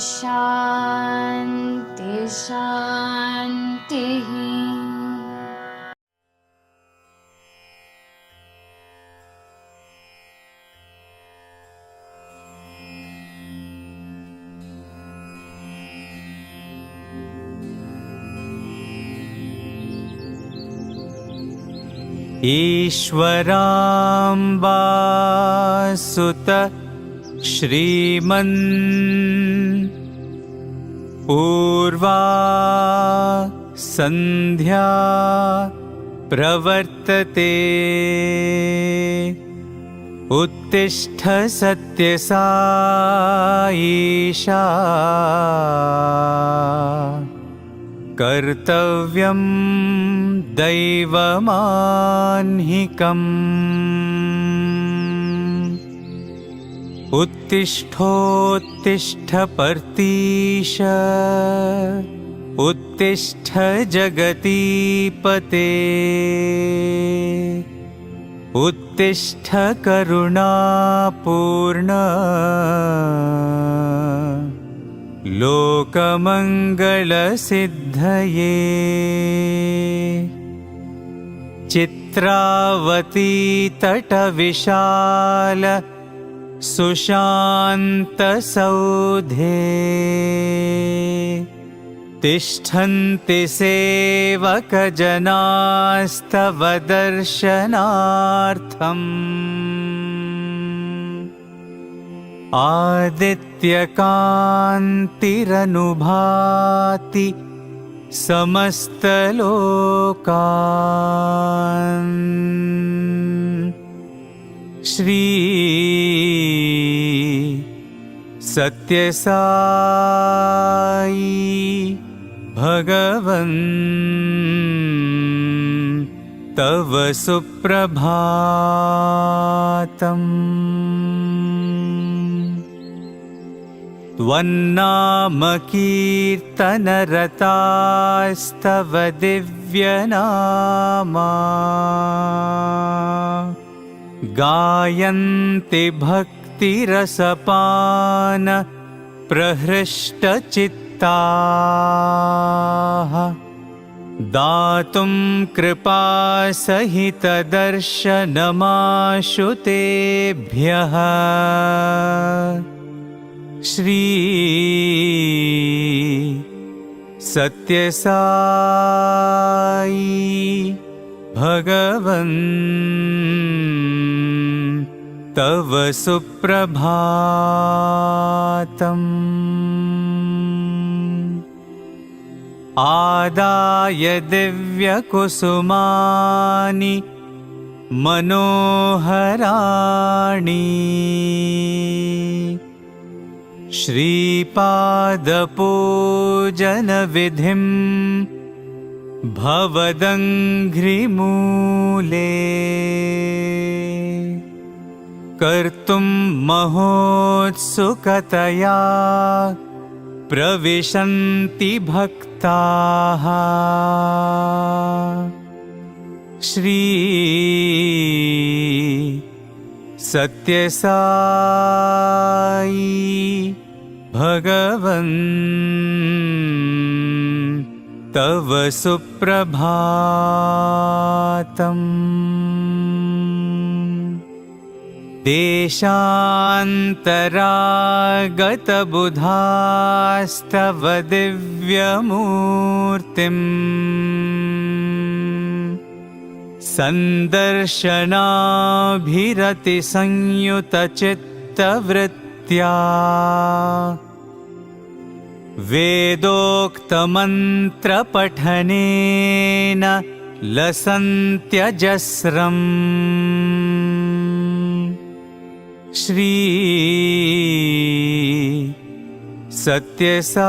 शान्ति शान्तिः। ईश्वराम्बा सुत श्रीमन् पूर्वा संध्या प्रवर्तते उत्तिष्ठ सत्यसाईशा कर्तव्यं दैवमान्हिकम् उत्तिष्ठोत्तिष्ठ पर्तीश उत्तिष्ठ जगतीपते उत्तिष्ठ करुणापूर्ण लोकमङ्गलसिद्धये चित्रावती तटविशाल सुशान्तसौधे तिष्ठन्ति सेवकजनास्तव दर्शनार्थम् आदित्यकान्तिरनुभाति समस्तलोकान् श्री सत्यसाई भगवन् तव सुप्रभातम्। त्वन्नामकीर्तनरतास्तव दिव्यनामा गायन्ति भक्तिरसपान प्रहृष्टचित्ताः दातुं कृपासहितदर्शनमाशु तेभ्यः श्री सत्यसाई भगवन् तव सुप्रभातम्। आदाय दिव्यकुसुमानि मनोहराणि श्रीपादपूजनविधिं भवदङ्घ्रिमूले कर्तुं महोत्सुकतया प्रविशन्ति भक्ताः श्री सत्यसाई भगवन् तव सुप्रभातम्। देशान्तरागतबुधास्तव दिव्यमूर्तिम् सन्दर्शनाभिरतिसंयुतचित्तवृत्त्या वेदोक्तमन्त्रपठनेन लसन्त्यजस्रम् श्री सत्यसाई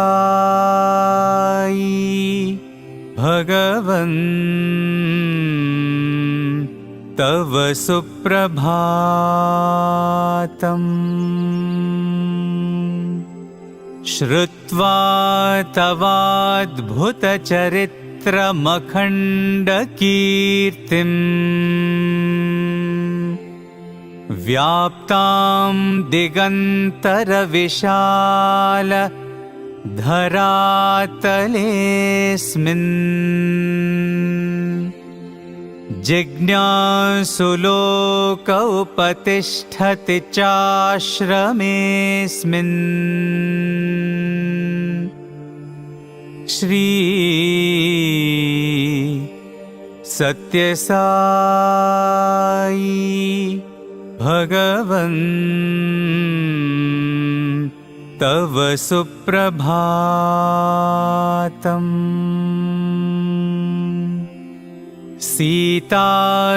भगवन् तव सुप्रभातम्। श्रुत्वा तवाद्भुतचरित्रमखण्डकीर्तिम् व्याप्तां दिगन्तरविशाल धरातलेऽस्मिन् जिज्ञासुलोक उपतिष्ठति चाश्रमेऽस्मिन् श्री सत्यसाई भगवन् तव सुप्रभातम्। सीता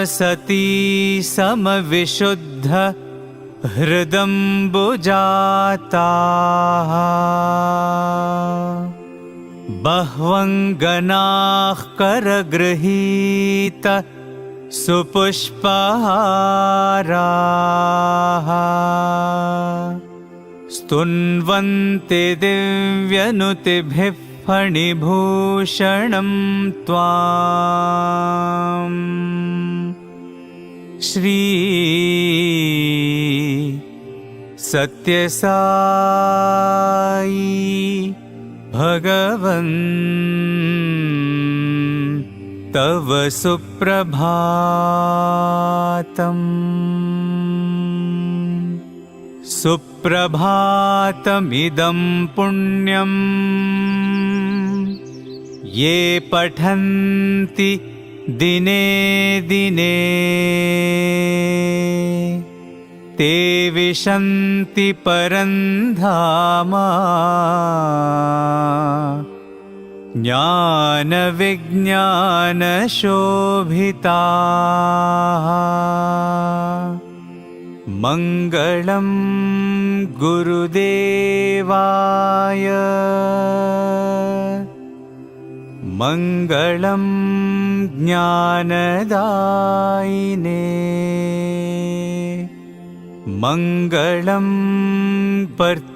सती समविशुद्ध हृदम्बुजाताः बह्वङ्गनाः करगृहीत सुपुष्पहाराः स्तुन्वन्ते दिव्यनुतिभिः फणिभूषणं त्वाम् श्री सत्यसाई भगवन् तव सुप्रभातम्। सुप्रभातमिदं पुण्यं ये पठन्ति दिने दिने ते विशन्ति परं धाम ज्ञानविज्ञानशोभिताः। मङ्गलं गुरुदेवाय मङ्गलं ज्ञानदायिने मङ्गलं पर्तिवासाय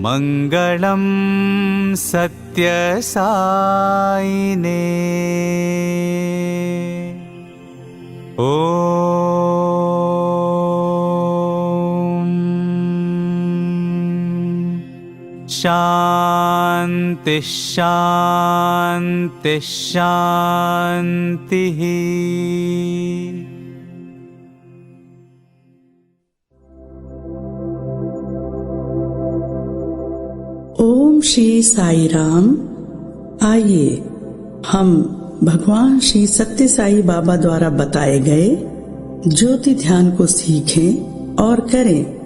मङ्गलं सत्यसायिने। ॐ शान्ति शान्ति शान्तिः। ओम श्री साई राम। आइए हम भगवान श्री सत्य साई बाबा द्वारा बताए गए ज्योति ध्यान को सीखें और करें।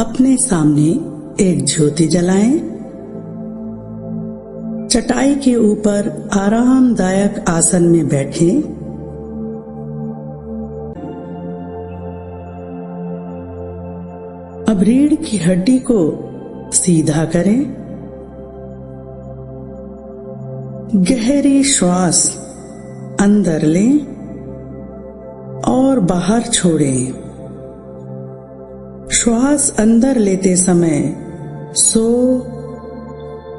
अपने सामने एक ज्योति जलाएं। चटाई के ऊपर आरामदायक आसन में बैठें। अब रीढ़ की हड्डी को सीधा करें। गहरी श्वास अंदर लें और बाहर छोड़ें। श्वास अंदर लेते समय सो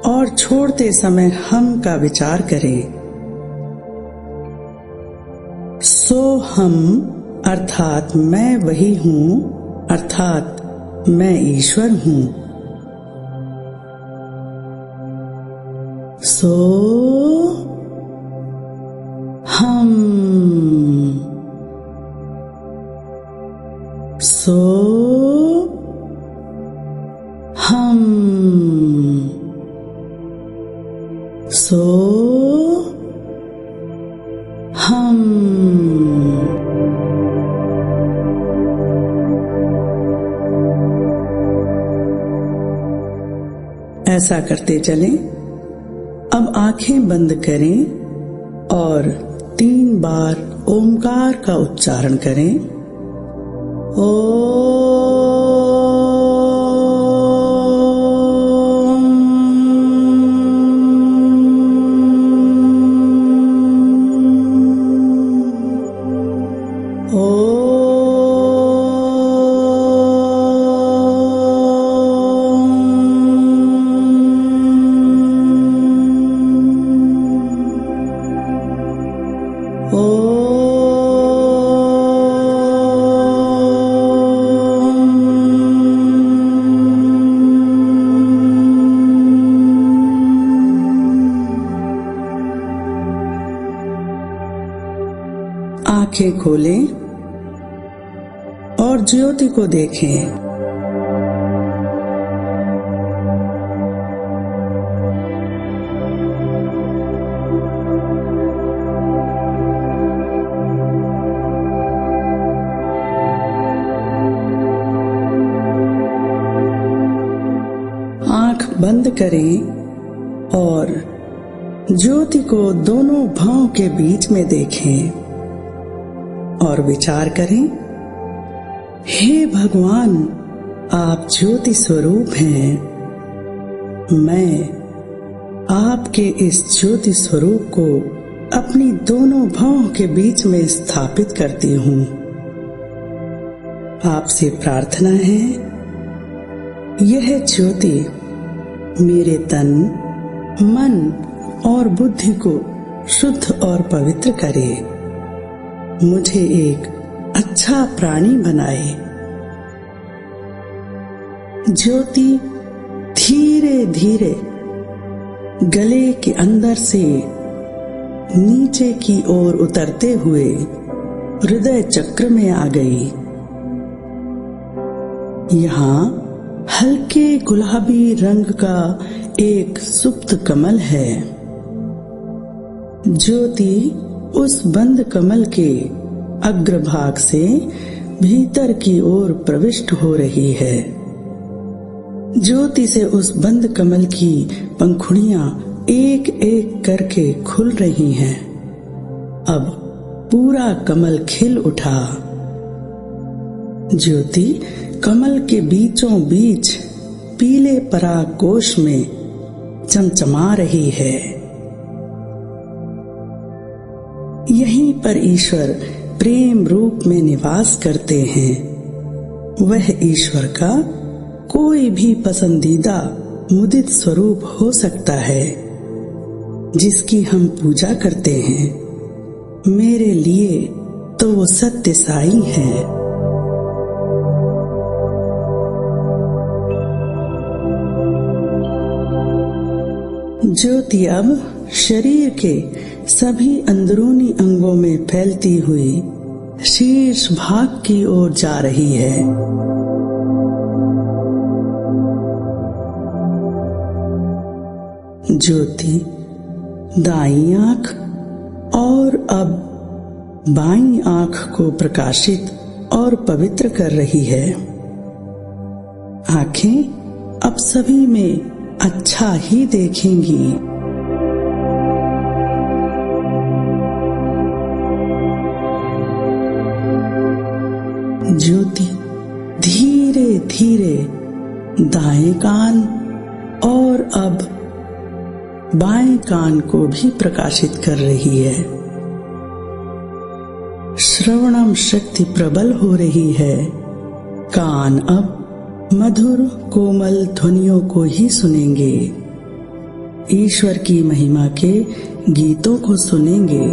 और छोड़ते समय हम का विचार करें। सो हम अर्थात मैं वही हूँ, अर्थात मैं ईश्वर हूँ। सो हम, सो हम, सो हम। ऐसा करते चलें। अब आंखें बंद करें और 3 बार ओमकार का उच्चारण करें। आंखें खोलें और ज्योति को देखें। आंख बंद करें और ज्योति को दोनों भौं के बीच में देखें और विचार करें, हे भगवान, आप ज्योति स्वरूप हैं। मैं आपके इस ज्योति स्वरूप को अपनी दोनों भौं के बीच में स्थापित करती हूँ। आपसे प्रार्थना है, यह ज्योति मेरे तन, मन और बुद्धि को शुद्ध और पवित्र करे, मुझे एक अच्छा प्राणी बनाए। ज्योति धीरे धीरे गले के अंदर से नीचे की ओर उतरते हुए हृदय चक्र में आ गई। यहाँ हल्के गुलाबी रंग का एक सुप्त कमल है। ज्योति उस बंद कमल के अग्रभाग से भीतर की ओर प्रविष्ट हो रही है। ज्योति से उस बंद कमल की पंखुड़ियां एक एक करके खुल रही हैं। अब पूरा कमल खिल उठा। ज्योति कमल के बीचों बीच पीले पराग कोश में चमचमा रही है। यहीं पर ईश्वर प्रेम रूप में निवास करते हैं। वह ईश्वर का कोई भी पसंदीदा मुदित स्वरूप हो सकता है जिसकी हम पूजा करते हैं। मेरे लिए तो वो सत्य साई है। ज्योति अब शरीर के सभी अंदरूनी अंगों में फैलती हुई शीर्ष भाग की ओर जा रही है। ज्योति दाईं आंख और अब बाईं आंख को प्रकाशित और पवित्र कर रही है। आंखें अब सभी में अच्छा ही देखेंगी। ज्योति धीरे धीरे दाएं कान और अब बाएं कान को भी प्रकाशित कर रही है। श्रवणम शक्ति प्रबल हो रही है। कान अब मधुर कोमल ध्वनियों को ही सुनेंगे। ईश्वर की महिमा के गीतों को सुनेंगे।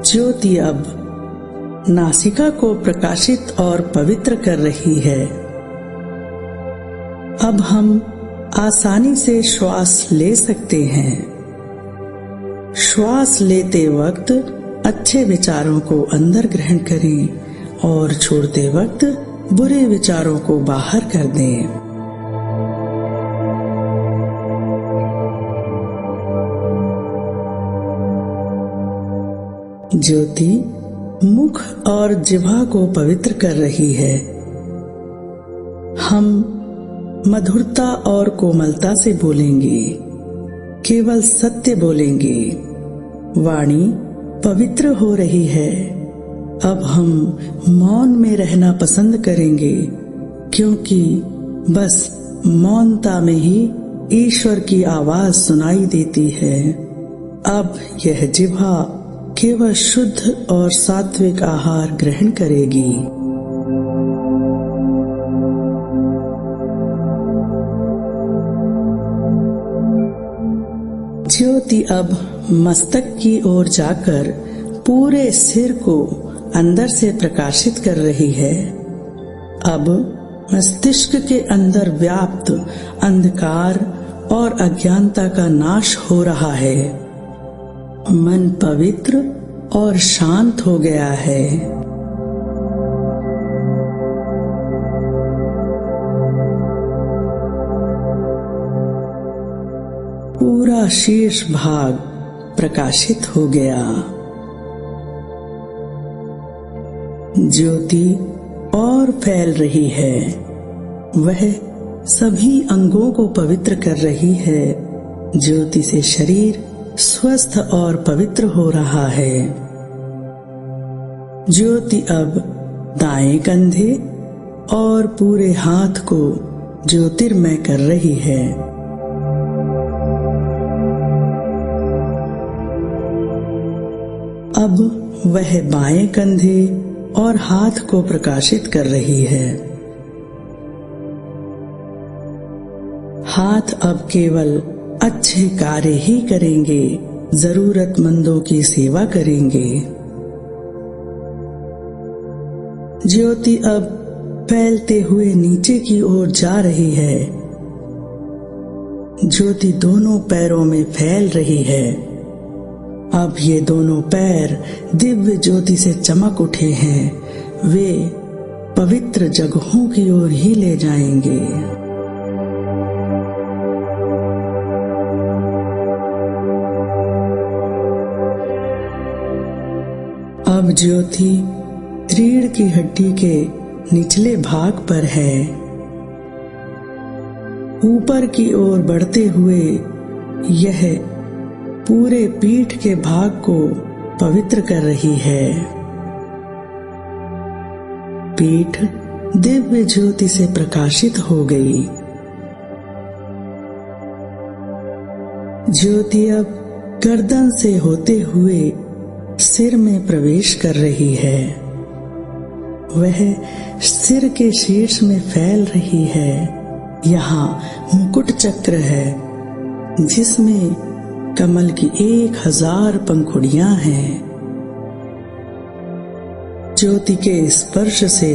ज्योति अब नासिका को प्रकाशित और पवित्र कर रही है। अब हम आसानी से श्वास ले सकते हैं। श्वास लेते वक्त अच्छे विचारों को अंदर ग्रहण करें और छोड़ते वक्त बुरे विचारों को बाहर कर दें। ज्योति मुख और जिह्वा को पवित्र कर रही है। हम मधुरता और कोमलता से बोलेंगे, केवल सत्य बोलेंगे। वाणी पवित्र हो रही है। अब हम मौन में रहना पसंद करेंगे, क्योंकि बस मौनता में ही ईश्वर की आवाज सुनाई देती है। अब यह जिह्वा केवल शुद्ध और सात्विक आहार ग्रहण करेगी। ज्योति अब मस्तक की ओर जाकर पूरे सिर को अंदर से प्रकाशित कर रही है। अब मस्तिष्क के अंदर व्याप्त अंधकार और अज्ञानता का नाश हो रहा है। मन पवित्र और शांत हो गया है। पूरा शीर्ष भाग प्रकाशित हो गया। ज्योति और फैल रही है। वह सभी अंगों को पवित्र कर रही है। ज्योति से शरीर स्वस्थ और पवित्र हो रहा है। ज्योति अब दाएं कंधे और पूरे हाथ को ज्योतिर्मय कर रही है। अब वह बाएं कंधे और हाथ को प्रकाशित कर रही है। हाथ अब केवल अच्छे कार्य ही करेंगे, जरूरतमंदों की सेवा करेंगे। ज्योति अब फैलते हुए नीचे की ओर जा रही है। ज्योति दोनों पैरों में फैल रही है। अब ये दोनों पैर दिव्य ज्योति से चमक उठे हैं। वे पवित्र जगहों की ओर ही ले जाएंगे। अब ज्योति रीढ़ की हड्डी के निचले भाग पर है। ऊपर की ओर बढ़ते हुए यह पूरे पीठ के भाग को पवित्र कर रही है। पीठ दिव्य ज्योति से प्रकाशित हो गई। ज्योति अब गर्दन से होते हुए सिर में प्रवेश कर रही है। वह सिर के शीर्ष में फैल रही है। यहाँ मुकुट चक्र है जिसमें कमल की 1000 पंखुड़ियां हैं। ज्योति के स्पर्श से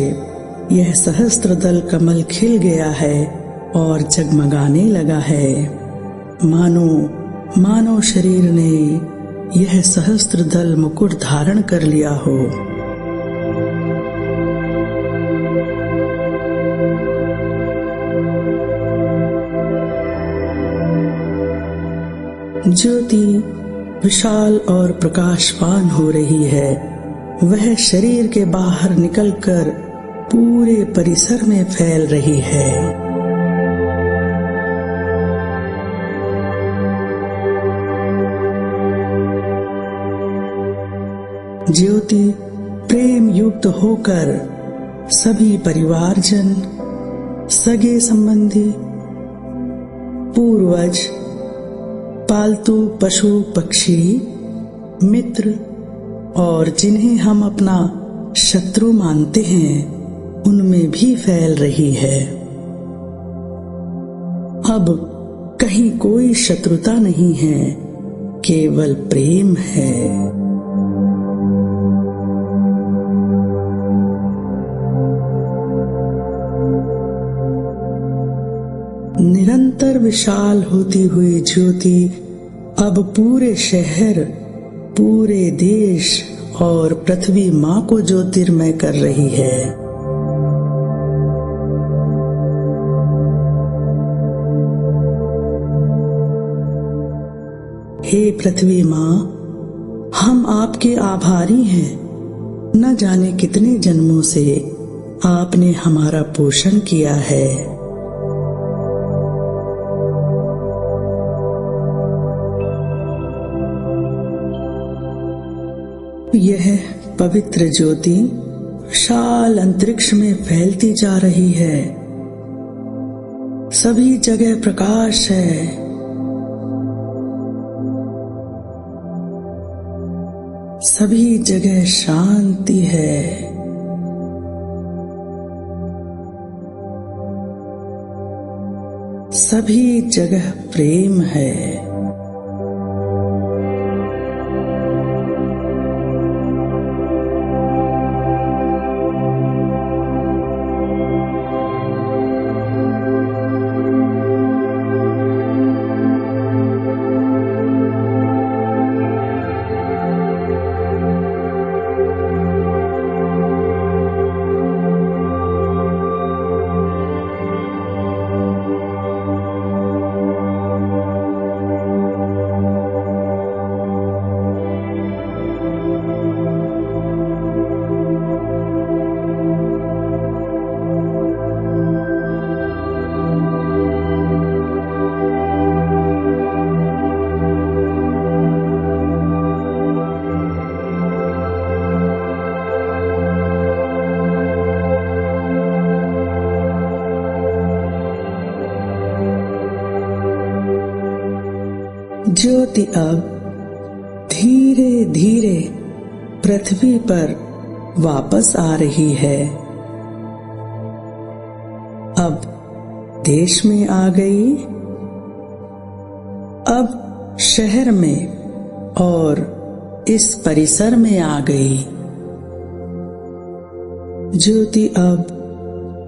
यह सहस्त्रदल कमल खिल गया है और जगमगाने लगा है। मानो शरीर ने यह सहस्त्रदल मुकुट धारण कर लिया हो। ज्योति विशाल और प्रकाशवान हो रही है। वह शरीर के बाहर निकलकर पूरे परिसर में फैल रही है। ज्योति प्रेम युक्त होकर सभी परिवारजन, सगे संबंधी, पूर्वज, पालतू पशु पक्षी, मित्र और जिन्हें हम अपना शत्रु मानते हैं उनमें भी फैल रही है। अब कहीं कोई शत्रुता नहीं है, केवल प्रेम है। निरंतर विशाल होती हुई ज्योति अब पूरे शहर, पूरे देश और पृथ्वी माँ को ज्योतिर्मय कर रही है। हे पृथ्वी माँ, हम आपके आभारी हैं। न जाने कितने जन्मों से आपने हमारा पोषण किया है। यह पवित्र ज्योति विशाल अंतरिक्ष में फैलती जा रही है। सभी जगह प्रकाश है। सभी जगह शांति है। सभी जगह प्रेम है। ज्योति अब धीरे धीरे पृथ्वी पर वापस आ रही है। अब देश में आ गई, अब शहर में और इस परिसर में आ गई। ज्योति अब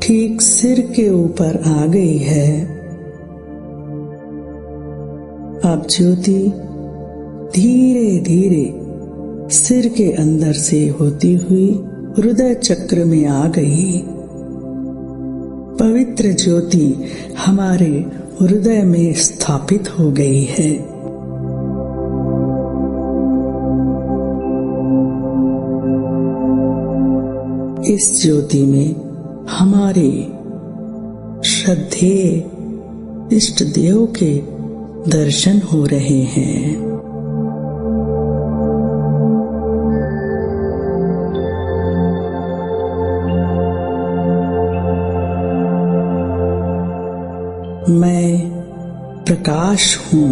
ठीक सिर के ऊपर आ गई है। अब ज्योति धीरे धीरे सिर के अंदर से होती हुई हृदय चक्र में आ गई। पवित्र ज्योति हमारे हृदय में स्थापित हो गई है। इस ज्योति में हमारे श्रद्धेय इष्ट देव के दर्शन हो रहे हैं। मैं प्रकाश हूँ।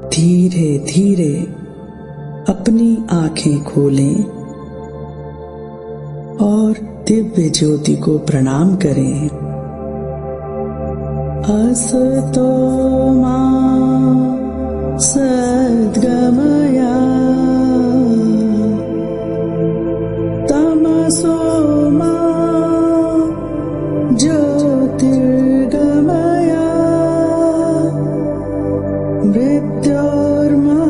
धीरे धीरे अपनी आंखें खोलें और दिव्य ज्योति को प्रणाम करें। असतो मा सद्गमया तमसो मा ज्योतिर्गमया मृत्योर्मा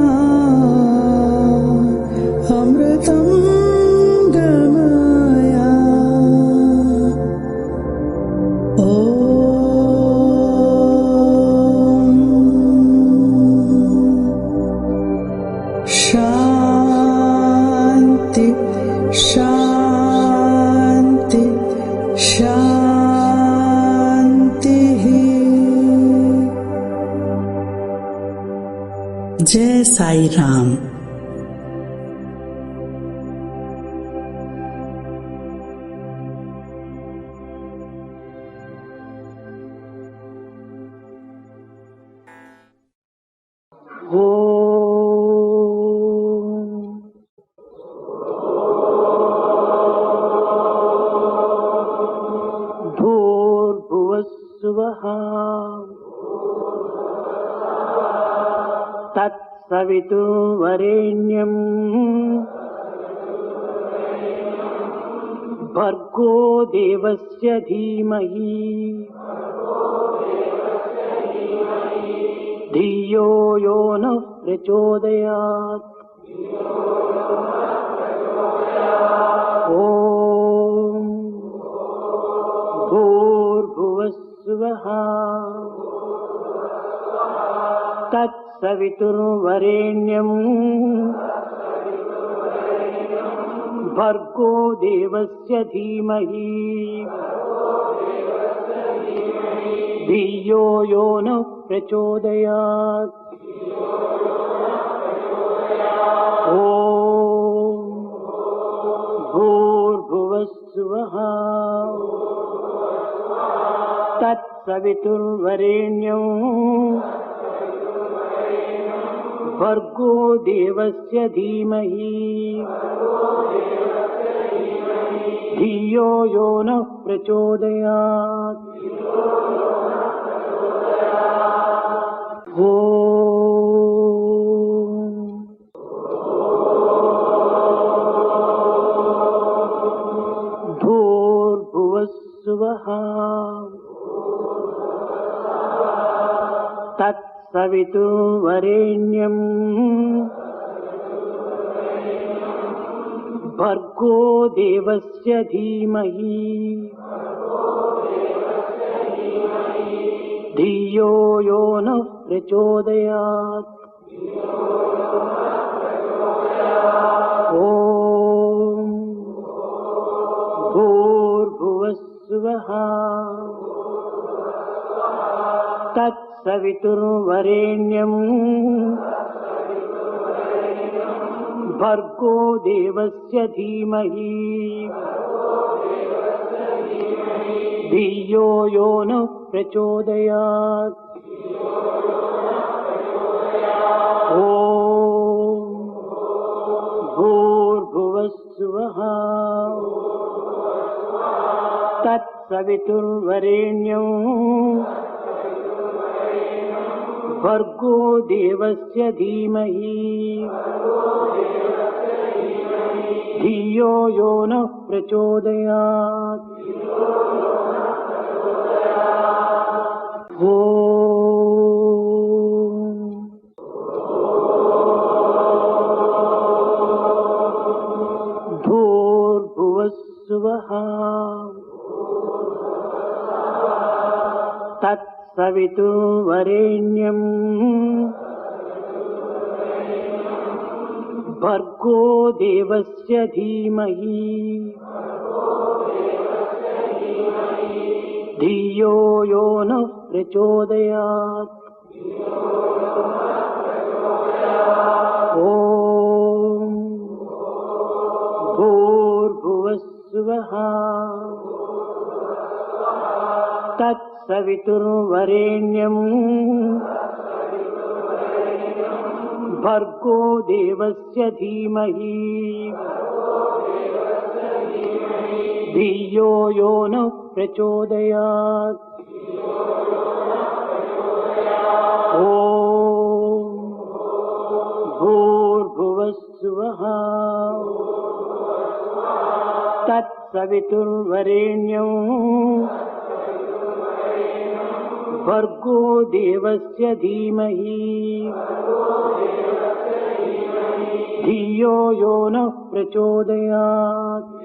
अमृतं गमया। शांति शांति शांति। जय साई राम। भूर्भुवस्सुवः तत्सवितुर्वरेण्यं भर्गो देवस्य धीमहि धियो यो नः प्रचोदयात्। ॐ भूर्भुवस्सुवः तत्सवितुर्वरेण्यं भर्गो देवस्य धीमहि धियो यो नः प्रचोदयात्। ॐ भूर्भुवस्सुवः तत्सवितुर्वरेण्यं भर्गो देवस्य धीमहि धियो यो नः प्रचोदयात्। ॐ भूर्भुवस्सुवः तत्सवितुर्वरेण्यं भर्गो देवस्य धीमहि धियो यो नः प्रचोदयात्। ॐ भूर्भुवस्सुवः तत्सवितुर्वरेण्यं भर्गो देवस्य धीमहि धियो यो नः प्रचोदयात्। ॐ भूर्भुवस्सुवः तत्सवितुर्वरेण्यं भर्गो देवस्य धीमहि धियो यो नः प्रचोदयात्। ॐ भूर्भुवस्सुवः तत्सवितुर्वरेण्यं भर्गो देवस्य धीमहि धियो यो नः प्रचोदयात्। ॐ भूर्भुवस्सुवः तत्सवितुर्वरेण्यं भर्गो देवस्य धीमहि धियो यो नः प्रचोदयात्। ॐ भूर्भुवस्सुवः तत्सवितुर्वरेण्यं भर्गो देवस्य धीमहि धियो यो नः प्रचोदयात्।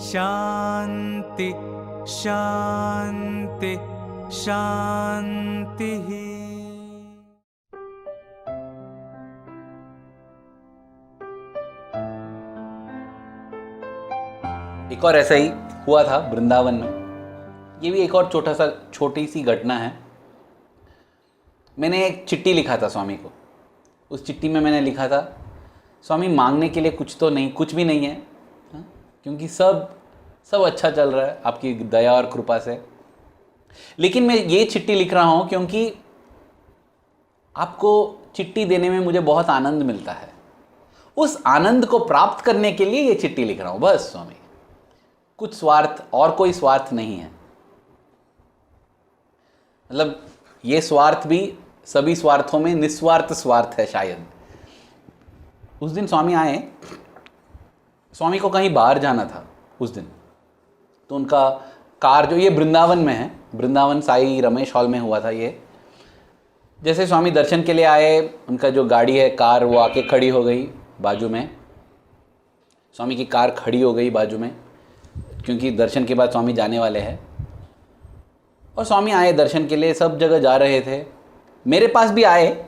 शांति शांति शांति। एक और ऐसा ही हुआ था वृंदावन में। ये भी एक और छोटी सी घटना है। मैंने एक चिट्ठी लिखा था स्वामी को। उस चिट्ठी में मैंने लिखा था, स्वामी मांगने के लिए कुछ तो नहीं, कुछ भी नहीं है, क्योंकि सब अच्छा चल रहा है आपकी दया और कृपा से। लेकिन मैं ये चिट्ठी लिख रहा हूँ क्योंकि आपको चिट्ठी देने में मुझे बहुत आनंद मिलता है। उस आनंद को प्राप्त करने के लिए ये चिट्ठी लिख रहा हूँ बस स्वामी। कुछ स्वार्थ और कोई स्वार्थ नहीं है। मतलब ये स्वार्थ भी सभी स्वार्थों में निस्वार्थ स्वार्थ है शायद। उस दिन स्वामी आए, स्वामी को कहीं बाहर जाना था उस दिन, तो उनका कार जो ये वृंदावन में है, वृंदावन साई रमेश हॉल में हुआ था ये। जैसे स्वामी दर्शन के लिए आए, उनका जो गाड़ी है कार वो आके खड़ी हो गई बाजू में। स्वामी की कार खड़ी हो गई बाजू में क्योंकि दर्शन के बाद स्वामी जाने वाले हैं। और स्वामी आए दर्शन के लिए, सब जगह जा रहे थे, मेरे पास भी आए।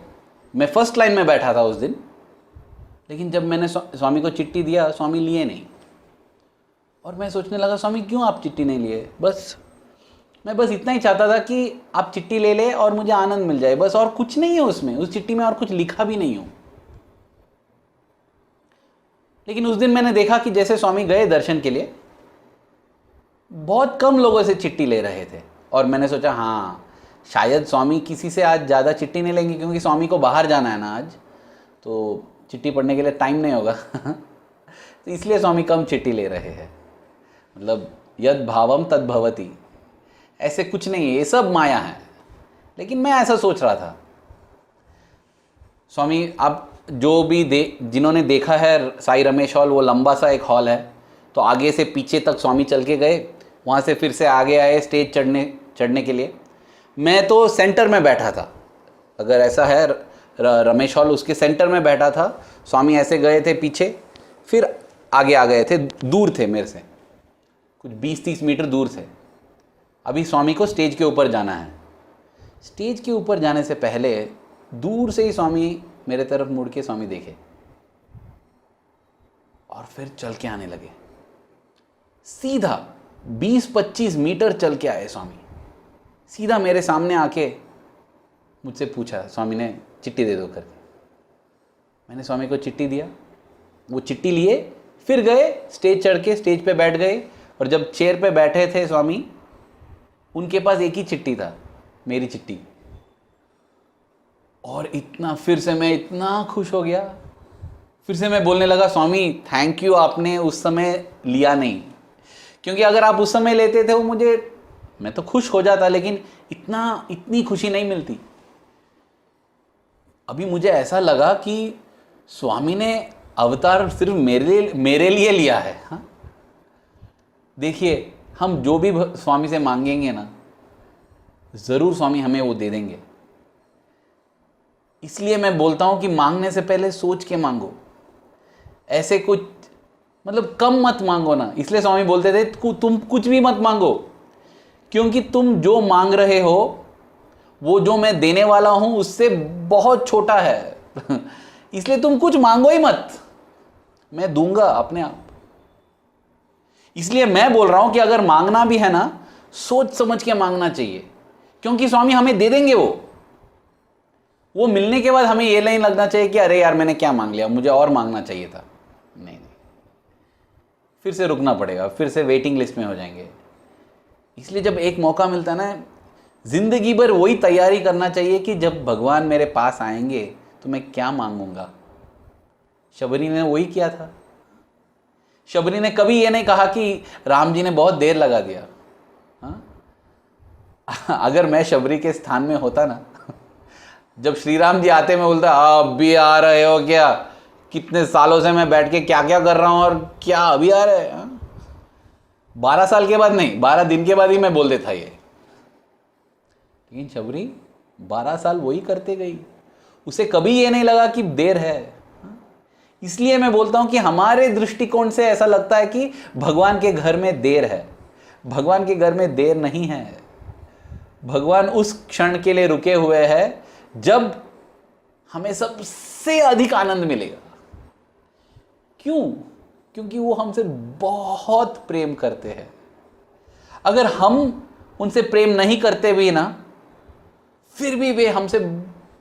मैं फर्स्ट लाइन में बैठा था उस दिन। लेकिन जब मैंने स्वामी को चिट्ठी दिया, स्वामी लिए नहीं। और मैं सोचने लगा, स्वामी क्यों आप चिट्ठी नहीं लिए? मैं बस इतना ही चाहता था कि आप चिट्ठी ले ले और मुझे आनंद मिल जाए, बस। और कुछ नहीं है उसमें, उस चिट्ठी में और कुछ लिखा भी नहीं हो। लेकिन उस दिन मैंने देखा कि जैसे स्वामी गए दर्शन के लिए, बहुत कम लोगों से चिट्ठी ले रहे थे। और मैंने सोचा हाँ, शायद स्वामी किसी से आज ज़्यादा चिट्ठी नहीं लेंगे, क्योंकि स्वामी को बाहर जाना है ना आज, तो चिट्ठी पढ़ने के लिए टाइम नहीं होगा। तो इसलिए स्वामी कम चिट्ठी ले रहे हैं। मतलब यद भावम तद भवति, ऐसे कुछ नहीं है, ये सब माया है। लेकिन मैं ऐसा सोच रहा था। स्वामी आप जो भी जिन्होंने देखा है साई रमेश हॉल, वो लंबा सा एक हॉल है, तो आगे से पीछे तक स्वामी चल के गए, वहाँ से फिर से आगे आए स्टेज चढ़ने के लिए। मैं तो सेंटर में बैठा था। अगर ऐसा है रमेश हॉल, उसके सेंटर में बैठा था। स्वामी ऐसे गए थे पीछे, फिर आगे आ गए थे, दूर थे मेरे से, कुछ 20-30 मीटर दूर थे। अभी स्वामी को स्टेज के ऊपर जाना है। स्टेज के ऊपर जाने से पहले दूर से ही स्वामी मेरे तरफ मुड़ के स्वामी देखे और फिर चल के आने लगे सीधा। 20-25 मीटर चल के आए स्वामी, सीधा मेरे सामने आके मुझसे पूछा, स्वामी ने चिट्ठी दे दो करके। मैंने स्वामी को चिट्ठी दिया, वो चिट्ठी लिए फिर गए, स्टेज चढ़ के स्टेज पे बैठ गए, और जब चेयर पे बैठे थे स्वामी, उनके पास एक ही चिट्ठी था, मेरी चिट्ठी। और इतना फिर से मैं इतना खुश हो गया, फिर से मैं बोलने लगा, स्वामी थैंक यू, आपने उस समय लिया नहीं, क्योंकि अगर आप उस समय लेते थे वो मैं तो खुश हो जाता, लेकिन इतनी खुशी नहीं मिलती। अभी मुझे ऐसा लगा कि स्वामी ने अवतार सिर्फ मेरे लिए लिया है। हाँ, देखिए, हम जो भी स्वामी से मांगेंगे ना, ज़रूर स्वामी हमें वो दे देंगे। इसलिए मैं बोलता हूँ कि मांगने से पहले सोच के मांगो, ऐसे कुछ मतलब कम मत मांगो ना। इसलिए स्वामी बोलते थे तुम कुछ भी मत मांगो, क्योंकि तुम जो मांग रहे हो वो जो मैं देने वाला हूँ उससे बहुत छोटा है। इसलिए तुम कुछ मांगो ही मत, मैं दूंगा अपने आप। इसलिए मैं बोल रहा हूं कि अगर मांगना भी है ना, सोच समझ के मांगना चाहिए, क्योंकि स्वामी हमें दे देंगे। वो मिलने के बाद हमें ये नहीं लगना चाहिए कि अरे यार मैंने क्या मांग लिया, मुझे और मांगना चाहिए था। नहीं, फिर से रुकना पड़ेगा, फिर से वेटिंग लिस्ट में हो जाएंगे। इसलिए जब एक मौका मिलता है ना, जिंदगी भर वही तैयारी करना चाहिए कि जब भगवान मेरे पास आएंगे तो मैं क्या मांगूंगा। शबरी ने वही किया था। शबरी ने कभी ये नहीं कहा कि राम जी ने बहुत देर लगा दिया। हाँ? अगर मैं शबरी के स्थान में होता ना, जब श्री राम जी आते मैं बोलता, अब भी आ रहे हो क्या? कितने सालों से मैं बैठ के क्या क्या कर रहा हूं और क्या अभी आ रहे हैं? 12 साल के बाद नहीं, 12 दिन के बाद ही मैं बोल देता ये। लेकिन शबरी 12 साल वही करते गई, उसे कभी ये नहीं लगा कि देर है। इसलिए मैं बोलता हूं कि हमारे दृष्टिकोण से ऐसा लगता है कि भगवान के घर में देर है। भगवान के घर में देर नहीं है। भगवान उस क्षण के लिए रुके हुए हैं जब हमें सबसे अधिक आनंद मिलेगा। क्यों? क्योंकि वो हमसे बहुत प्रेम करते हैं। अगर हम उनसे प्रेम नहीं करते भी ना, फिर भी वे हमसे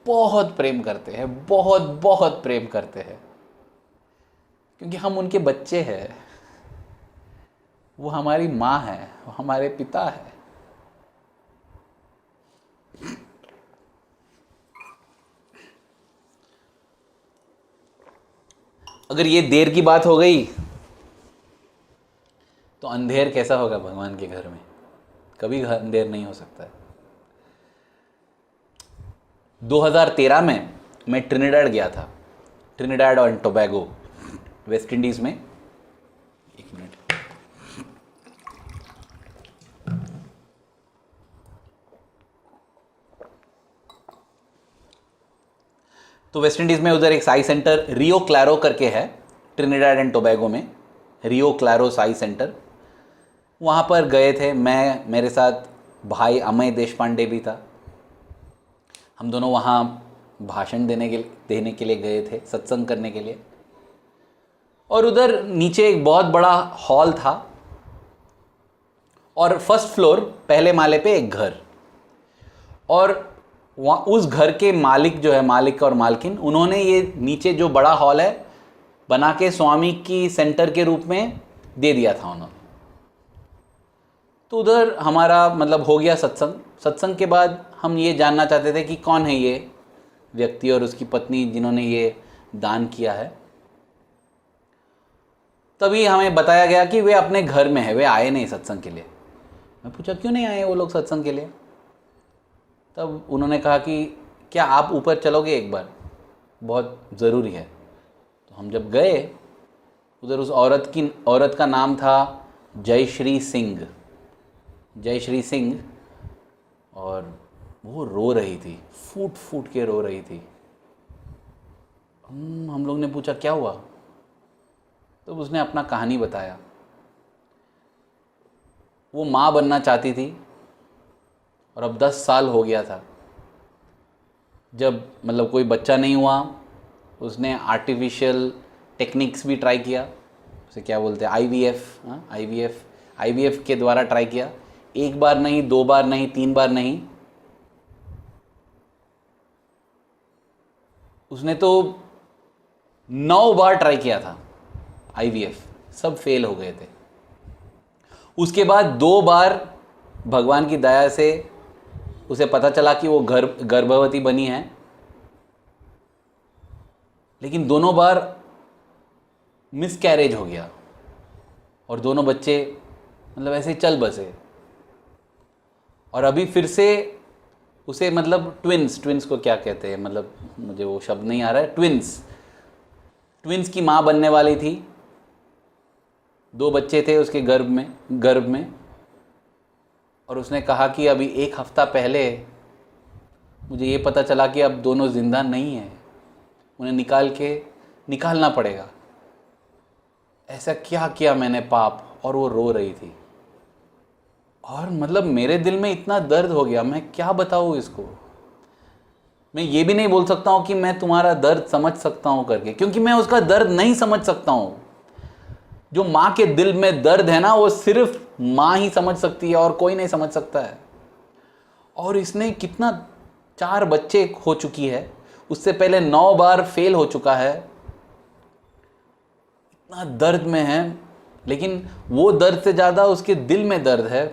बहुत प्रेम करते हैं, बहुत बहुत प्रेम करते हैं, क्योंकि हम उनके बच्चे हैं। वो हमारी माँ है, वो हमारे पिता है। अगर ये देर की बात हो गई तो अंधेर कैसा होगा भगवान के घर में? कभी अंधेर नहीं हो सकता है। 2013 में मैं ट्रिनिडाड गया था, ट्रिनिडाड और टोबैगो, वेस्ट इंडीज में। एक मिनट। तो वेस्ट इंडीज में उधर एक साई सेंटर रियो क्लारो करके है, ट्रिनिडाड एंड टोबैगो में रियो क्लारो साई सेंटर। वहाँ पर गए थे मैं, मेरे साथ भाई अमय देशपांडे भी था। हम दोनों वहाँ भाषण देने के लिए गए थे, सत्संग करने के लिए। और उधर नीचे एक बहुत बड़ा हॉल था और फर्स्ट फ्लोर, पहले माले पे एक घर। और वहाँ उस घर के मालिक जो है, मालिक और मालकिन, उन्होंने ये नीचे जो बड़ा हॉल है बना के स्वामी की सेंटर के रूप में दे दिया था उन्होंने। तो उधर हमारा मतलब हो गया सत्संग। सत्संग के बाद हम ये जानना चाहते थे कि कौन है ये व्यक्ति और उसकी पत्नी जिन्होंने ये दान किया है। तभी हमें बताया गया कि वे अपने घर में है, वे आए नहीं सत्संग के लिए। मैं पूछा क्यों नहीं आए वो लोग सत्संग के लिए? तब उन्होंने कहा कि क्या आप ऊपर चलोगे एक बार, बहुत ज़रूरी है। तो हम जब गए उधर, उस औरत का नाम था जयश्री सिंह, जयश्री सिंह, और वो रो रही थी, फूट फूट के रो रही थी। हम लोग ने पूछा क्या हुआ? तो उसने अपना कहानी बताया। वो माँ बनना चाहती थी और अब 10 साल हो गया था। जब मतलब कोई बच्चा नहीं हुआ, उसने आर्टिफिशियल टेक्निक्स भी ट्राई किया, उसे क्या बोलते हैं, IVF, आईवीएफ के द्वारा ट्राई किया, 1 बार नहीं, 2 बार नहीं, 3 बार नहीं, उसने तो 9 बार ट्राई किया था आईवीएफ, सब फेल हो गए थे। उसके बाद 2 बार भगवान की दया से उसे पता चला कि वो गर्भवती बनी है, लेकिन दोनों बार मिसकैरेज हो गया और दोनों बच्चे मतलब ऐसे ही चल बसे। और अभी फिर से उसे मतलब ट्विंस को क्या कहते हैं, मतलब मुझे वो शब्द नहीं आ रहा है, ट्विंस की माँ बनने वाली थी। 2 बच्चे थे उसके गर्भ में और उसने कहा कि अभी 1 हफ्ता पहले मुझे ये पता चला कि अब दोनों जिंदा नहीं हैं, उन्हें निकालना पड़ेगा। ऐसा क्या किया मैंने पाप। और वो रो रही थी और मतलब मेरे दिल में इतना दर्द हो गया, मैं क्या बताऊँ इसको। मैं ये भी नहीं बोल सकता हूँ कि मैं तुम्हारा दर्द समझ सकता हूँ करके, क्योंकि मैं उसका दर्द नहीं समझ सकता हूँ। जो माँ के दिल में दर्द है ना, वो सिर्फ माँ ही समझ सकती है और कोई नहीं समझ सकता है। और इसने कितना 4 बच्चे हो चुकी है, उससे पहले 9 बार फेल हो चुका है, इतना दर्द में है, लेकिन वो दर्द से ज़्यादा उसके दिल में दर्द है।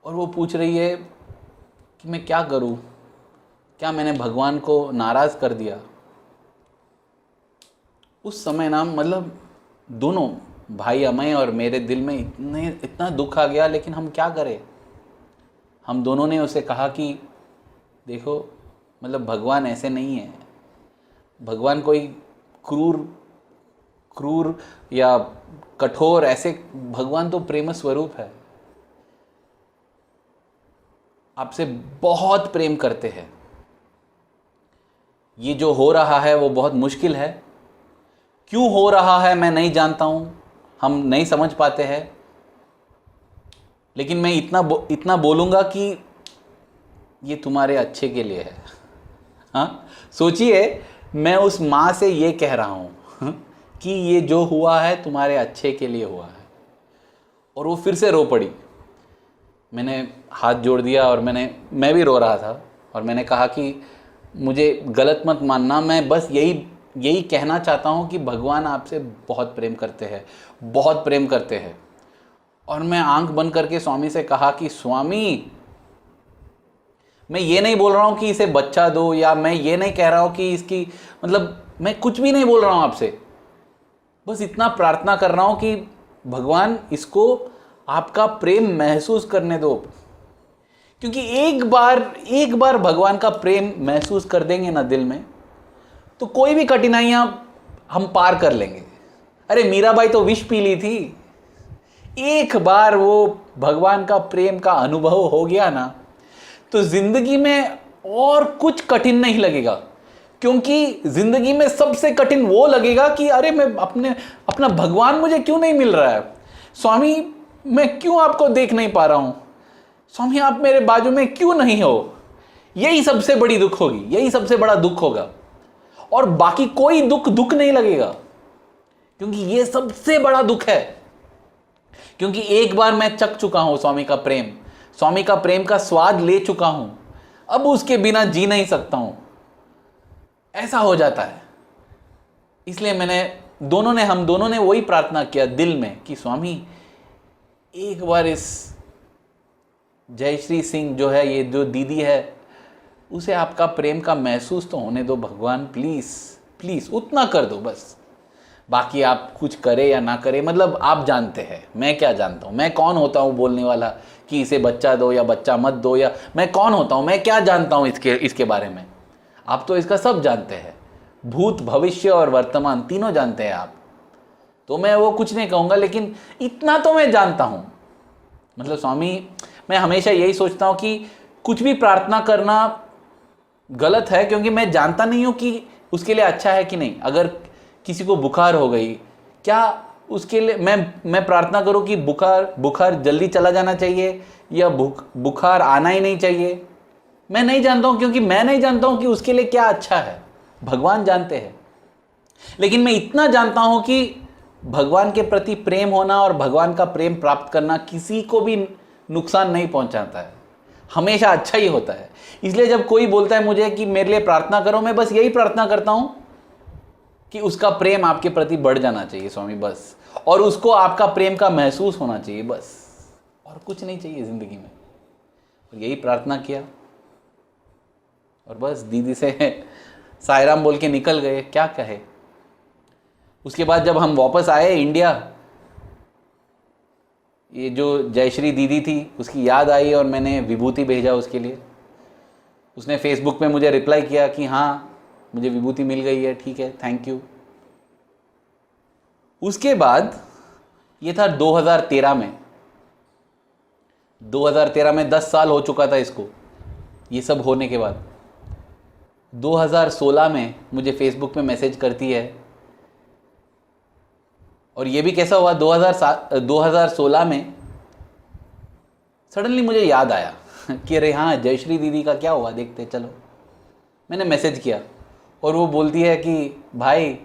और वो पूछ रही है कि मैं क्या करूं, क्या मैंने भगवान को नाराज़ कर दिया। उस समय ना मतलब दोनों भाई अमय और मेरे दिल में इतना दुख आ गया, लेकिन हम क्या करें। हम दोनों ने उसे कहा कि देखो मतलब भगवान ऐसे नहीं है, भगवान कोई क्रूर या कठोर ऐसे, भगवान तो प्रेम स्वरूप है, आपसे बहुत प्रेम करते हैं। ये जो हो रहा है वो बहुत मुश्किल है, क्यों हो रहा है मैं नहीं जानता हूं, हम नहीं समझ पाते हैं, लेकिन मैं इतना बोलूंगा कि ये तुम्हारे अच्छे के लिए है। हाँ, सोचिए मैं उस माँ से ये कह रहा हूँ कि ये जो हुआ है तुम्हारे अच्छे के लिए हुआ है। और वो फिर से रो पड़ी। मैंने हाथ जोड़ दिया और मैं भी रो रहा था और मैंने कहा कि मुझे गलत मत मानना, मैं बस यही कहना चाहता हूँ कि भगवान आपसे बहुत प्रेम करते हैं, बहुत प्रेम करते हैं। और मैं आंख बंद करके स्वामी से कहा कि स्वामी, मैं ये नहीं बोल रहा हूँ कि इसे बच्चा दो, या मैं ये नहीं कह रहा हूँ कि इसकी मतलब, मैं कुछ भी नहीं बोल रहा हूँ आपसे, बस इतना प्रार्थना कर रहा हूँ कि भगवान इसको आपका प्रेम महसूस करने दो। क्योंकि एक बार भगवान का प्रेम महसूस कर देंगे ना दिल में, तो कोई भी कठिनाइयां हम पार कर लेंगे। अरे मीराबाई तो विष पी ली थी, एक बार वो भगवान का प्रेम का अनुभव हो गया ना, तो जिंदगी में और कुछ कठिन नहीं लगेगा। क्योंकि जिंदगी में सबसे कठिन वो लगेगा कि अरे मैं अपना भगवान मुझे क्यों नहीं मिल रहा है, स्वामी मैं क्यों आपको देख नहीं पा रहा हूं, स्वामी आप मेरे बाजू में क्यों नहीं हो। यही सबसे बड़ी दुख होगी, यही सबसे बड़ा दुख होगा, और बाकी कोई दुख नहीं लगेगा, क्योंकि ये सबसे बड़ा दुख है। क्योंकि एक बार मैं चख चुका हूं स्वामी का प्रेम का स्वाद ले चुका हूं, अब उसके बिना जी नहीं सकता हूं, ऐसा हो जाता है। इसलिए हम दोनों ने वही प्रार्थना किया दिल में कि स्वामी एक बार इस जयश्री सिंह जो है, ये जो दीदी है, उसे आपका प्रेम का महसूस तो होने दो भगवान, प्लीज उतना कर दो बस। बाकी आप कुछ करे या ना करे, मतलब आप जानते हैं, मैं क्या जानता हूँ, मैं कौन होता हूँ बोलने वाला कि इसे बच्चा दो या बच्चा मत दो, या मैं कौन होता हूँ, मैं क्या जानता हूँ इसके बारे में। आप तो इसका सब जानते हैं, भूत भविष्य और वर्तमान तीनों जानते हैं आप, तो मैं वो कुछ नहीं कहूँगा, लेकिन इतना तो मैं जानता हूँ। मतलब स्वामी, मैं हमेशा यही सोचता हूँ कि कुछ भी प्रार्थना करना गलत है, क्योंकि मैं जानता नहीं हूँ कि उसके लिए अच्छा है कि नहीं। अगर किसी को बुखार हो गई, क्या उसके लिए मैं प्रार्थना करूँ कि बुखार जल्दी चला जाना चाहिए या बुखार आना ही नहीं चाहिए? मैं नहीं जानता हूँ, क्योंकि मैं नहीं जानता हूँ कि उसके लिए क्या अच्छा है, भगवान जानते हैं। लेकिन मैं इतना जानता हूँ कि भगवान के प्रति प्रेम होना और भगवान का प्रेम प्राप्त करना किसी को भी नुकसान नहीं पहुंचाता है, हमेशा अच्छा ही होता है। इसलिए जब कोई बोलता है मुझे कि मेरे लिए प्रार्थना करो, मैं बस यही प्रार्थना करता हूं कि उसका प्रेम आपके प्रति बढ़ जाना चाहिए स्वामी, बस, और उसको आपका प्रेम का महसूस होना चाहिए, बस, और कुछ नहीं चाहिए जिंदगी में। और यही प्रार्थना किया और बस दीदी से साईराम बोल के निकल गए, क्या कहे। उसके बाद जब हम वापस आए इंडिया, ये जो जयश्री दीदी थी उसकी याद आई और मैंने विभूति भेजा उसके लिए। उसने फेसबुक पे मुझे रिप्लाई किया कि हाँ मुझे विभूति मिल गई है, ठीक है, थैंक यू। उसके बाद ये था 2013 में, 2013 में 10 साल हो चुका था इसको, ये सब होने के बाद। 2016 में मुझे फेसबुक पे मैसेज करती है, और ये भी कैसा हुआ, 2016 में सडनली मुझे याद आया कि अरे हाँ जयश्री दीदी का क्या हुआ, देखते चलो। मैंने मैसेज किया और वो बोलती है कि भाई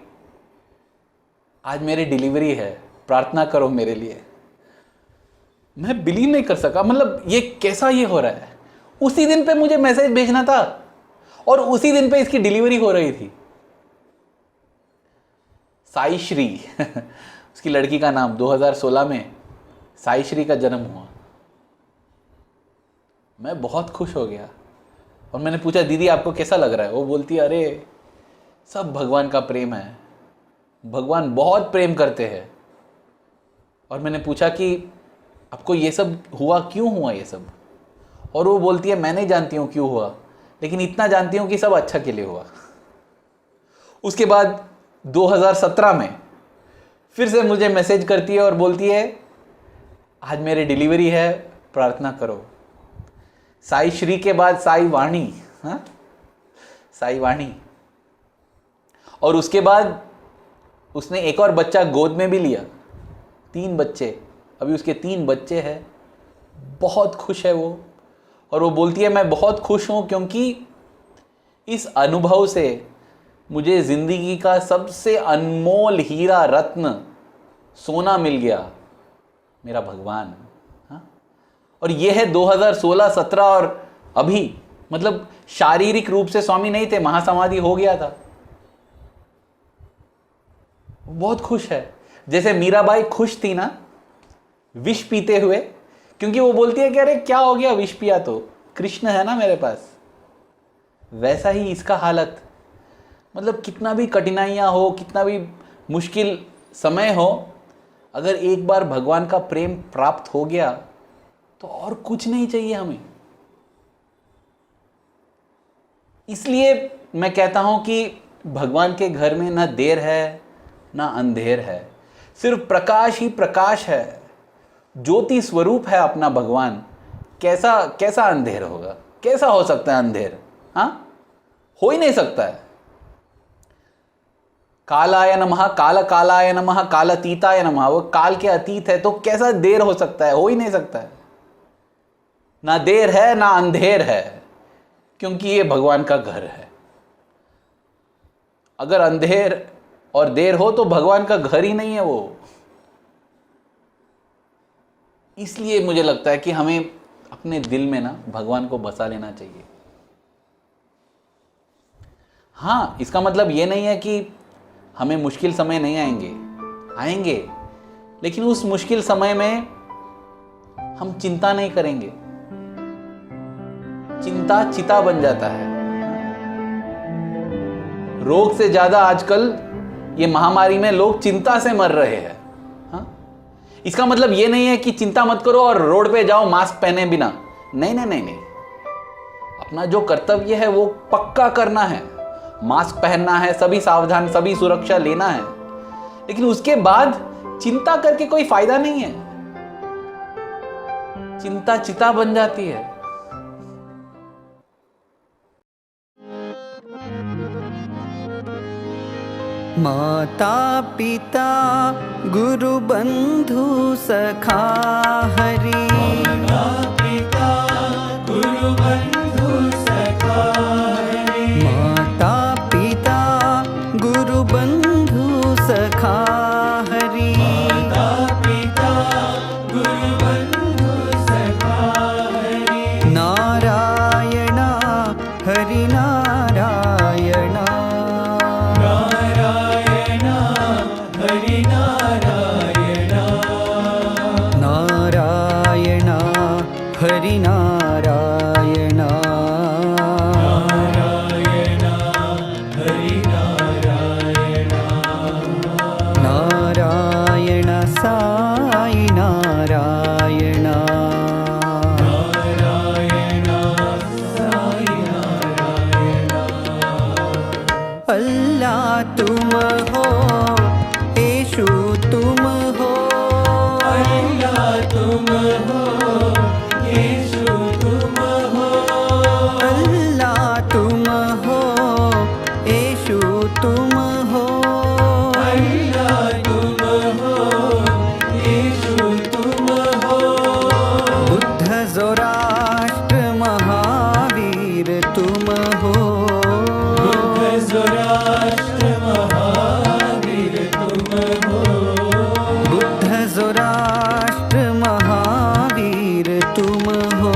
आज मेरी डिलीवरी है, प्रार्थना करो मेरे लिए। मैं बिलीव नहीं कर सका, मतलब ये कैसा ये हो रहा है। उसी दिन पे मुझे मैसेज भेजना था और उसी दिन पे इसकी डिलीवरी हो रही थी। साई श्री उसकी लड़की का नाम, 2016 में साई श्री का जन्म हुआ। मैं बहुत खुश हो गया और मैंने पूछा दीदी आपको कैसा लग रहा है। वो बोलती है अरे सब भगवान का प्रेम है, भगवान बहुत प्रेम करते हैं। और मैंने पूछा कि आपको ये सब हुआ, क्यों हुआ ये सब। और वो बोलती है मैं नहीं जानती हूँ क्यों हुआ, लेकिन इतना जानती हूँ कि सब अच्छा के लिए हुआ। उसके बाद 2017 में फिर से मुझे मैसेज करती है और बोलती है आज मेरी डिलीवरी है, प्रार्थना करो। साई श्री के बाद साई वाणी, हाँ साई वाणी। और उसके बाद उसने एक और बच्चा गोद में भी लिया, 3 बच्चे, अभी उसके 3 बच्चे हैं। बहुत खुश है वो। और वो बोलती है मैं बहुत खुश हूँ क्योंकि इस अनुभव से मुझे ज़िंदगी का सबसे अनमोल हीरा रत्न सोना मिल गया, मेरा भगवान। हाँ, और ये है 2016-17 और अभी, मतलब शारीरिक रूप से स्वामी नहीं थे, महासमाधि हो गया था। बहुत खुश है, जैसे मीराबाई खुश थी ना विष पीते हुए, क्योंकि वो बोलती है कि अरे क्या हो गया विष पिया, तो कृष्ण है ना मेरे पास। वैसा ही इसका हालत, मतलब कितना भी कठिनाइयाँ हो, कितना भी मुश्किल समय हो, अगर एक बार भगवान का प्रेम प्राप्त हो गया तो और कुछ नहीं चाहिए हमें। इसलिए मैं कहता हूं कि भगवान के घर में ना देर है ना अंधेर है, सिर्फ प्रकाश ही प्रकाश है। ज्योति स्वरूप है अपना भगवान। कैसा अंधेर होगा, कैसा हो सकता है अंधेर? हाँ, हो ही नहीं सकता है। कालाय नमः, काल कालाय नमः, कालातीताय नमः, वो काल के अतीत है, तो कैसा देर हो सकता है? हो ही नहीं सकता है। ना देर है ना अंधेर है, क्योंकि ये भगवान का घर है। अगर अंधेर और देर हो तो भगवान का घर ही नहीं है वो। इसलिए मुझे लगता है कि हमें अपने दिल में ना भगवान को बसा लेना चाहिए। हाँ, इसका मतलब ये नहीं है कि हमें मुश्किल समय नहीं आएंगे, लेकिन उस मुश्किल समय में हम चिंता नहीं करेंगे। चिंता चिता बन जाता है। रोग से ज्यादा आजकल ये महामारी में लोग चिंता से मर रहे हैं। हाँ? इसका मतलब ये नहीं है कि चिंता मत करो और रोड पे जाओ मास्क पहने बिना। नहीं। अपना जो कर्तव्य है वो पक्का करना है, मास्क पहनना है, सभी सावधान, सभी सुरक्षा लेना है, लेकिन उसके बाद चिंता करके कोई फायदा नहीं है। चिंता चिता बन जाती है। माता पिता गुरु बंधु सखा हरि, माता पिता गुरु बंधु सखा हरि, माता पिता गुरु बंधु सखा हरि, तुम हो, येशु तुम हो, अल्लाह तुम हो, येशु तुम हो, अल्लाह तुम हो, येशु तुम हो, अल्लाह तुम हो, येशु तुम हो, बुद्ध ज़ोराष्ट्र महावीर तुम हो, बुद्ध ज़ोराष्ट्र महावीर तुम हो, बुद्ध ज़ोराष्ट्र महावीर तुम हो,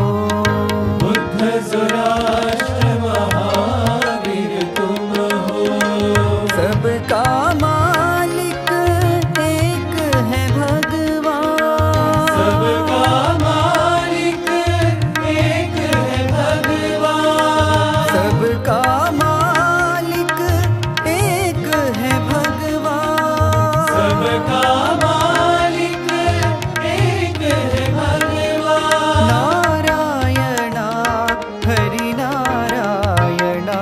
बुद्ध ज़ोराष्ट्र महावीर तुम हो, सबका मालिक एक है भगवान, सबका मालिक एक है भगवान, सबका मालिक एक है भगवान, सबका मालिक एक है भगवान, नारायणा हरि नारायणा,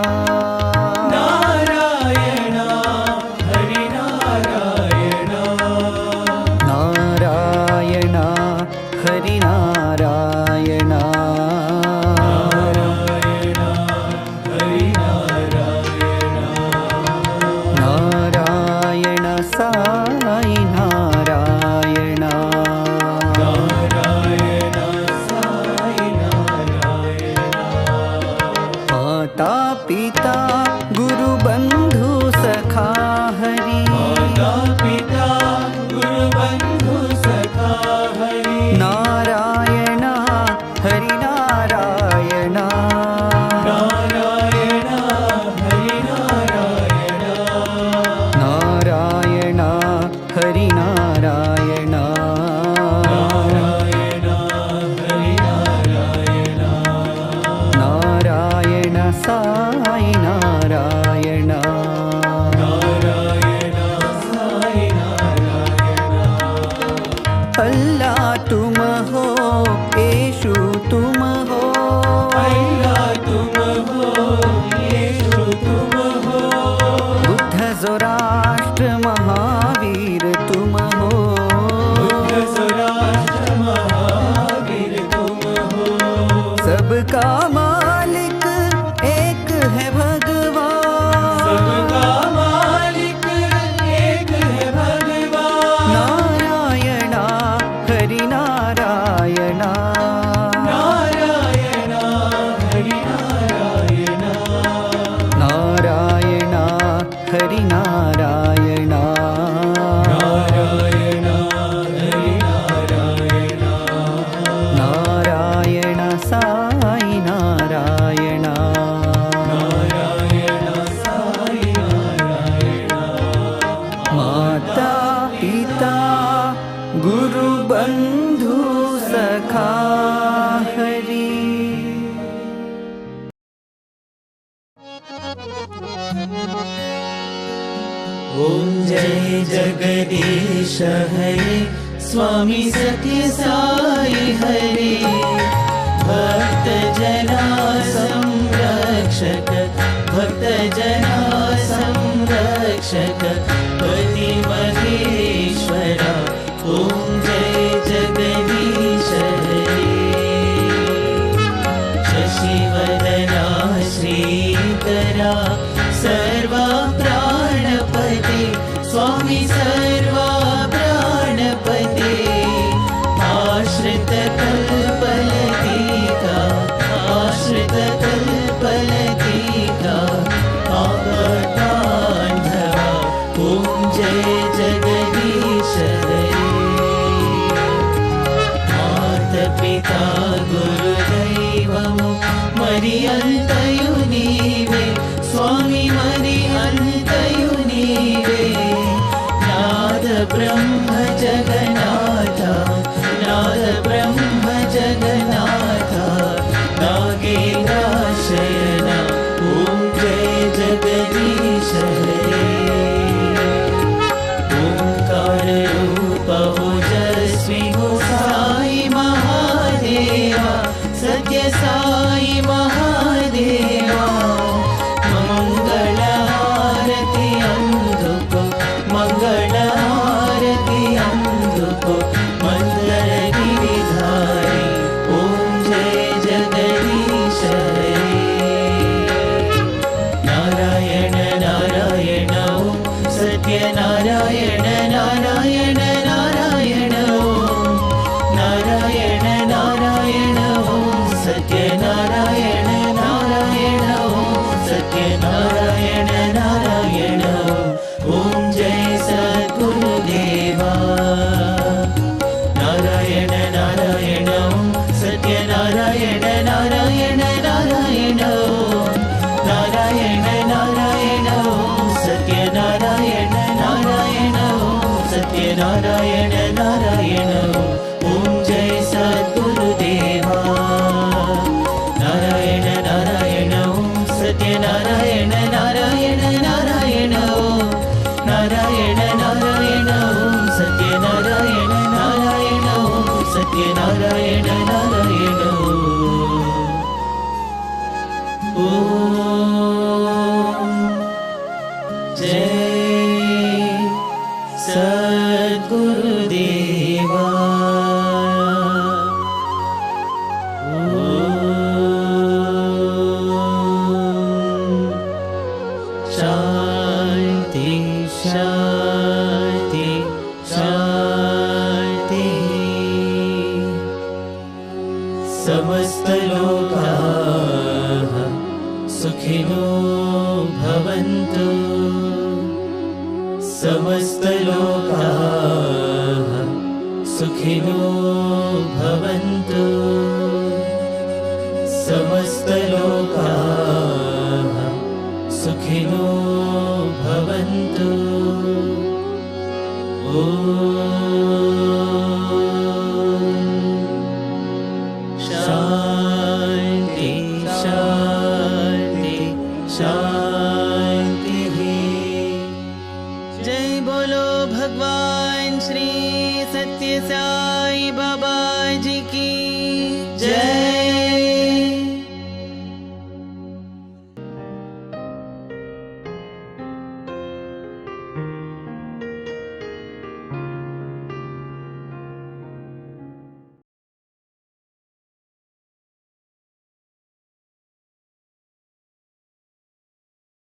नारायणा हरि नारायणा, नारायणा हरि नारायणा, नारायणा हरि नारायणा, नारायण साई नारायणा, नारायण साई नारायणा, माता पिता गुरु बंधु सखा हरि, माता पिता गुरु बंधु सखा हरि, नारायणा हरि नारायणा, नारायणा हरि नारायणा, नारायणा हरि नारायणा, नारायणा हरि नारायणा, नारायण साई नारायणा, नारायण साई नारायणा, अल्लाह तुम हो, येशु तुम हो, अल्लाह तुम हो, येशु तुम हो, बुद्ध ज़ोराष्ट्र महावीर तुम हो, बुद्ध ज़ोराष्ट्र महावीर तुम हो, सबका मालिक एक है भगवान, सबका मालिक एक है भगवान, नारायणा हरि नारायणा, नारायणा हरि नारायणा, नारायणा हरि नारायणा, नारायणा हरि नारायणा, नारायण साई नारायणा, नारायण साई नारायणा, माता पिता गुरु बंधु सखा हरि। ॐ जय जगदीश हरे स्वामी सत्य साई हरे, भक्त जना संरक्षक, भक्त जना संरक्षक, पति महेश्वरा, ॐ जय जगदीश हरे, शशिवदना श्रीकरा सर्वा प्राणपते, स्वामी सर्वा प्राणपते, आश्रित कल्पलतिका, आश्रित कल्पलतिका, आपदान्धवा, ॐ जय जगदीश हरे, मातपिता गुरुदैवमु मरियन्तयु नीवे, स्वामी मरियन्तयु नीवे, नाद ब्रह्म जगन्नाथ, नाद ब्रह्म जगन्नाथ, नागेन्द्रशयन, ॐ जय जगदीश हरे, ओंकार रूप ओजस्वी हो साई महादेवा, सत्य साई महादेवा, मंगल आरती अंधु सत्यनारायण नारायण नारायण ओम नारायण नारायण ओम सत्यनारायण नारायण ओम सत्यनारायण नारायण ओम जय सद्गुरुदेवा नारायण नारायण ओम सत्यनारायण नारायण नारायण ओम नारायण नारायण ओम सत्यनारायण नारायण ओम सत्यनारायण नारायण ओम जय सद्गुरुदेवा नारायण नारायण ओम सत्यनारायण नारायण नारायण ओम नारायण नारायण ओम सत्यनारायण नारायण ओम सत्यनारायण नारायण ओम जय सद्गुरुदेवा ओम शांति शांति शांति समस्त लोकाः सुखिनो भवन्तु समस्त लोकाः सुखिनो भवन्तु समस्त लोकाः सुखिनो भवन्तु शांति शांति शांति जय बोलो भगवान श्री सत्य साई बाबा जी की जय।